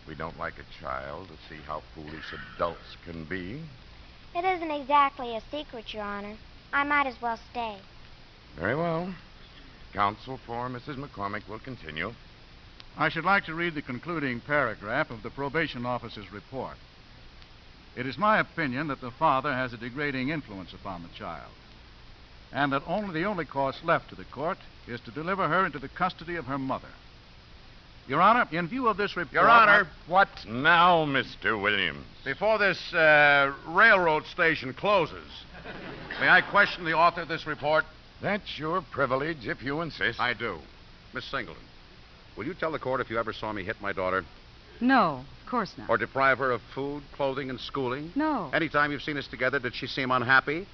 We don't like a child to see how foolish adults can be. It isn't exactly a secret, Your Honor. I might as well stay. Very well. Counsel for Mrs. McCormick will continue. I should like to read the concluding paragraph of the probation officer's report. It is my opinion that the father has a degrading influence upon the child, and that the only course left to the court is to deliver her into the custody of her mother. Your Honor, in view of this report... Your Honor. What now, Mr. Williams? Before this railroad station closes, may I question the author of this report? That's your privilege, if you insist. I do. Miss Singleton, will you tell the court if you ever saw me hit my daughter? No, of course not. Or deprive her of food, clothing, and schooling? No. Anytime you've seen us together, did she seem unhappy?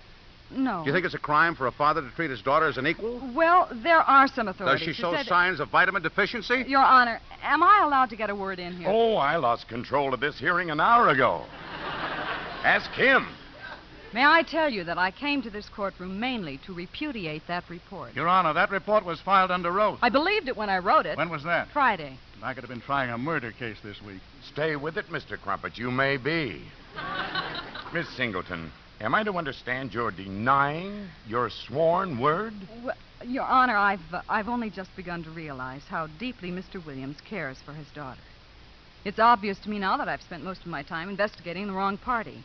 No. Do you think it's a crime for a father to treat his daughter as an equal? Well, there are some authorities. Does she who show said- signs of vitamin deficiency? Your Honor, am I allowed to get a word in here? Oh, I lost control of this hearing an hour ago. Ask him. May I tell you that I came to this courtroom mainly to repudiate that report? Your Honor, that report was filed under oath. I believed it when I wrote it. When was that? Friday. I could have been trying a murder case this week. Stay with it, Mr. Crumpet. You may be. Miss Singleton, am I to understand you're denying your sworn word? Well, Your Honor, I've only just begun to realize how deeply Mr. Williams cares for his daughter. It's obvious to me now that I've spent most of my time investigating the wrong party.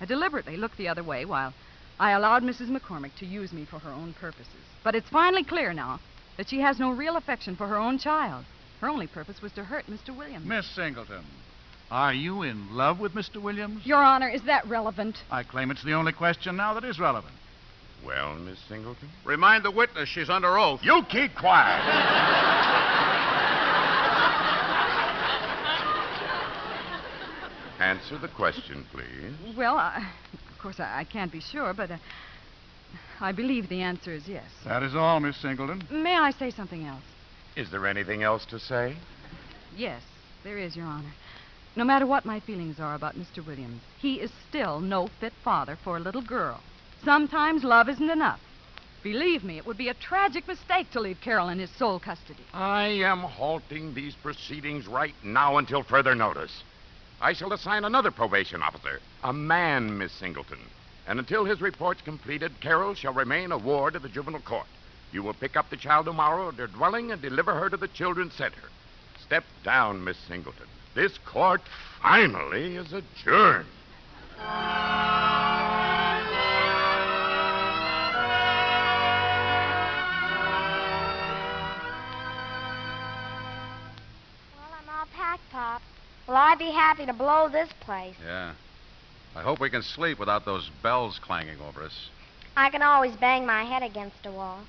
I deliberately looked the other way while I allowed Mrs. McCormick to use me for her own purposes. But it's finally clear now that she has no real affection for her own child. Her only purpose was to hurt Mr. Williams. Miss Singleton, are you in love with Mr. Williams? Your Honor, is that relevant? I claim it's the only question now that is relevant. Well, Miss Singleton? Remind the witness she's under oath. You keep quiet. Answer the question, please. Well, of course, I can't be sure, but I believe the answer is yes. That is all, Miss Singleton. May I say something else? Is there anything else to say? Yes, there is, Your Honor. No matter what my feelings are about Mr. Williams, he is still no fit father for a little girl. Sometimes love isn't enough. Believe me, it would be a tragic mistake to leave Carol in his sole custody. I am halting these proceedings right now until further notice. I shall assign another probation officer, a man, Miss Singleton. And until his report's completed, Carol shall remain a ward of the juvenile court. You will pick up the child tomorrow at her dwelling and deliver her to the children's center. Step down, Miss Singleton. This court finally is adjourned. Well, I'm all packed, Pop. Well, I'd be happy to blow this place. Yeah. I hope we can sleep without those bells clanging over us. I can always bang my head against a wall.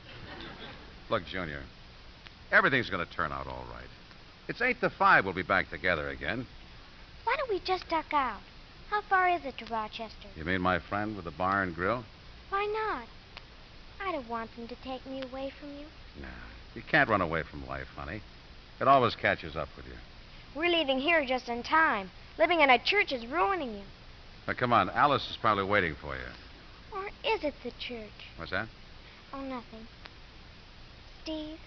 Look, Junior, everything's going to turn out all right. It's 8 to 5 we'll be back together again. Why don't we just duck out? How far is it to Rochester? You mean my friend with the bar and grill? Why not? I don't want them to take me away from you. No. You can't run away from life, honey. It always catches up with you. We're leaving here just in time. Living in a church is ruining you. Now, come on. Alice is probably waiting for you. Or is it the church? What's that? Oh, nothing. Steve,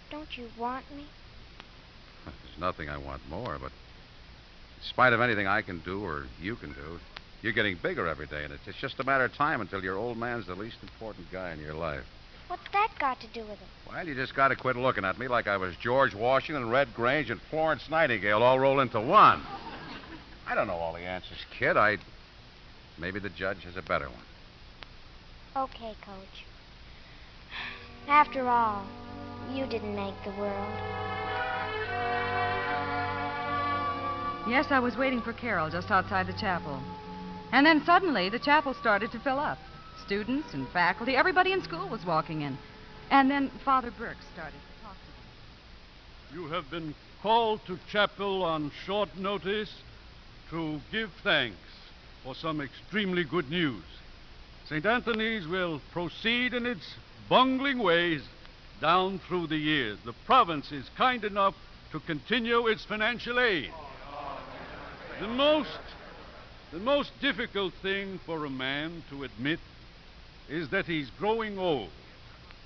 don't you want me? There's nothing I want more, but in spite of anything I can do or you can do, you're getting bigger every day, and it's just a matter of time until your old man's the least important guy in your life. What's that got to do with it? Well, you just got to quit looking at me like I was George Washington, Red Grange, and Florence Nightingale all rolled into one. I don't know all the answers, kid. Maybe the judge has a better one. Okay, Coach. After all, you didn't make the world. Yes, I was waiting for Carol just outside the chapel. And then suddenly the chapel started to fill up. Students and faculty, everybody in school was walking in. And then Father Burke started to talk to them. You have been called to chapel on short notice to give thanks for some extremely good news. St. Anthony's will proceed in its bungling ways down through the years. The province is kind enough to continue its financial aid. The most The most difficult thing for a man to admit is that he's growing old.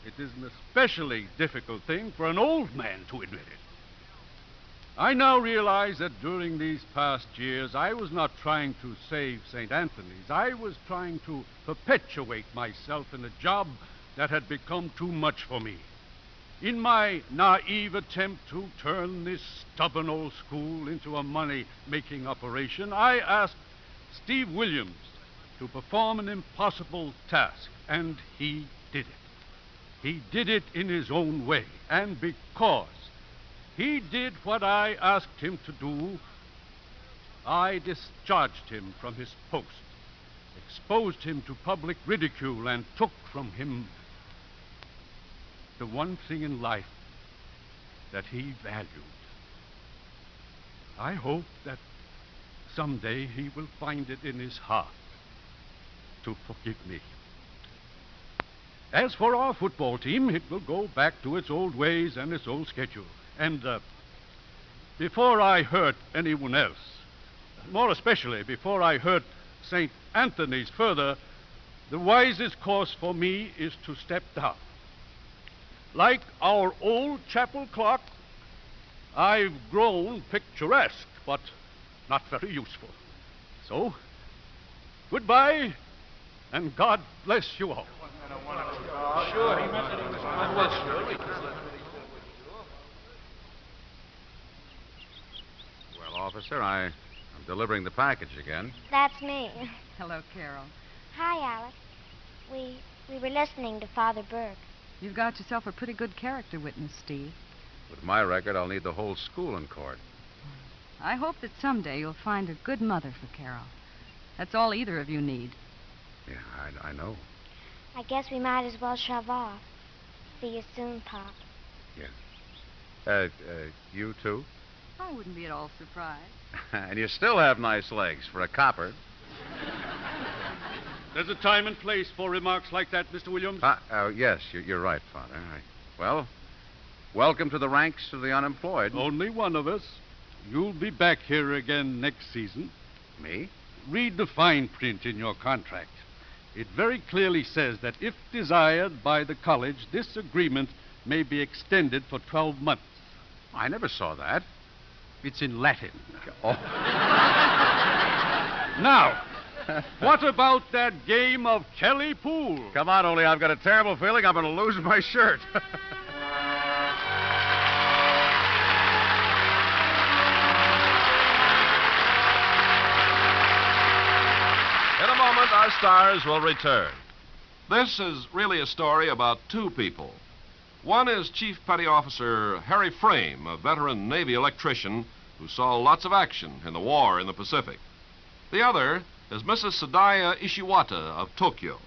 It is an especially difficult thing for an old man to admit it. I now realize that during these past years, I was not trying to save St. Anthony's. I was trying to perpetuate myself in a job that had become too much for me. In my naive attempt to turn this stubborn old school into a money-making operation, I asked Steve Williams to perform an impossible task, and he did it. He did it in his own way, and because he did what I asked him to do, I discharged him from his post, exposed him to public ridicule, and took from him the one thing in life that he valued. I hope that someday he will find it in his heart to forgive me. As for our football team, it will go back to its old ways and its old schedule. And before I hurt anyone else, more especially before I hurt St. Anthony's further, the wisest course for me is to step down. Like our old chapel clock, I've grown picturesque, but not very useful. So, goodbye, and God bless you all. Sure, he meant it. Well, officer, I'm delivering the package again. That's me. Hello, Carol. Hi, Alice. We were listening to Father Burke. You've got yourself a pretty good character witness, Steve. With my record, I'll need the whole school in court. I hope that someday you'll find a good mother for Carol. That's all either of you need. Yeah, I know. I guess we might as well shove off. See you soon, Pop. Yeah. You too? I wouldn't be at all surprised. And you still have nice legs for a copper. There's a time and place for remarks like that, Mr. Williams. Yes, you're right, Father. Well, welcome to the ranks of the unemployed. Only one of us. You'll be back here again next season. Me? Read the fine print in your contract. It very clearly says that if desired by the college, this agreement may be extended for 12 months. I never saw that. It's in Latin. Oh. Now, what about that game of Kelly Pool? Come on, only I've got a terrible feeling I'm going to lose my shirt. In a moment, our stars will return. This is really a story about two people. One is Chief Petty Officer Harry Frame, a veteran Navy electrician who saw lots of action in the war in the Pacific. The other is Mrs. Sadaya Ishiwata of Tokyo.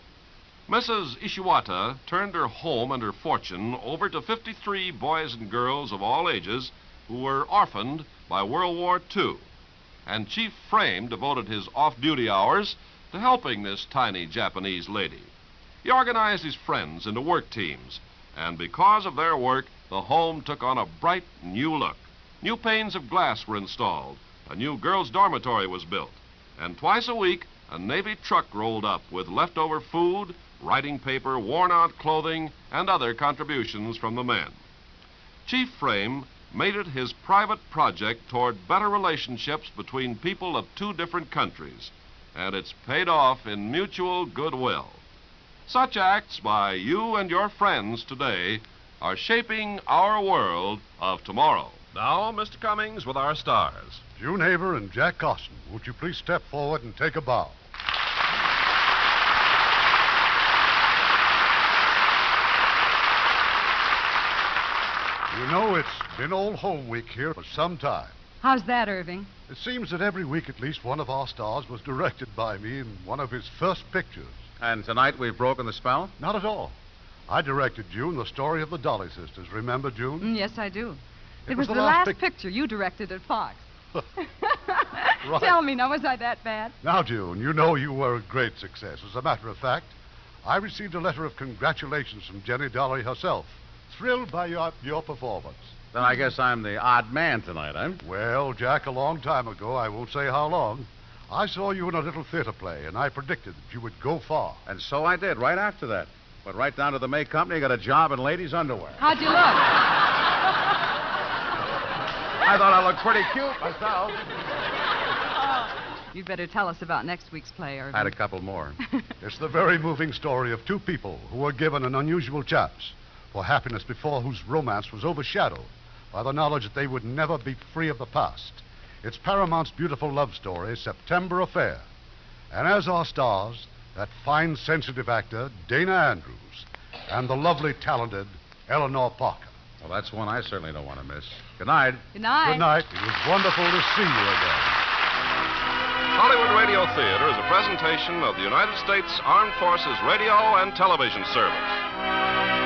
Mrs. Ishiwata turned her home and her fortune over to 53 boys and girls of all ages who were orphaned by World War II. And Chief Frame devoted his off-duty hours to helping this tiny Japanese lady. He organized his friends into work teams, and because of their work, the home took on a bright new look. New panes of glass were installed, a new girls' dormitory was built, and twice a week, a Navy truck rolled up with leftover food, writing paper, worn-out clothing, and other contributions from the men. Chief Frame made it his private project toward better relationships between people of two different countries, and it's paid off in mutual goodwill. Such acts by you and your friends today are shaping our world of tomorrow. Now, Mr. Cummings with our stars. June Haver and Jack Cosson, won't you please step forward and take a bow? You know, it's been old home week here for some time. How's that, Irving? It seems that every week at least one of our stars was directed by me in one of his first pictures. And tonight we've broken the spell? Not at all. I directed June the story of the Dolly sisters. Remember, June? Yes, I do. It was was the the last last picture you directed at Fox. Right. Tell me, now, was I that bad? Now, June, you know you were a great success. As a matter of fact, I received a letter of congratulations from Jenny Dolly herself, thrilled by your performance. Then I guess I'm the odd man tonight, eh? Well, Jack, a long time ago, I won't say how long, I saw you in a little theater play, and I predicted that you would go far. And so I did, right after that. But right down to the May Company, got a job in ladies' underwear. How'd you look? I thought I looked pretty cute myself. You'd better tell us about next week's play, Irving. I had a couple more. It's the very moving story of two people who were given an unusual chance for happiness before whose romance was overshadowed by the knowledge that they would never be free of the past. It's Paramount's beautiful love story, September Affair. And as our stars, that fine, sensitive actor, Dana Andrews, and the lovely, talented Eleanor Parker. Well, that's one I certainly don't want to miss. Good night. Good night. Good night. It was wonderful to see you again. Hollywood Radio Theater is a presentation of the United States Armed Forces Radio and Television Service.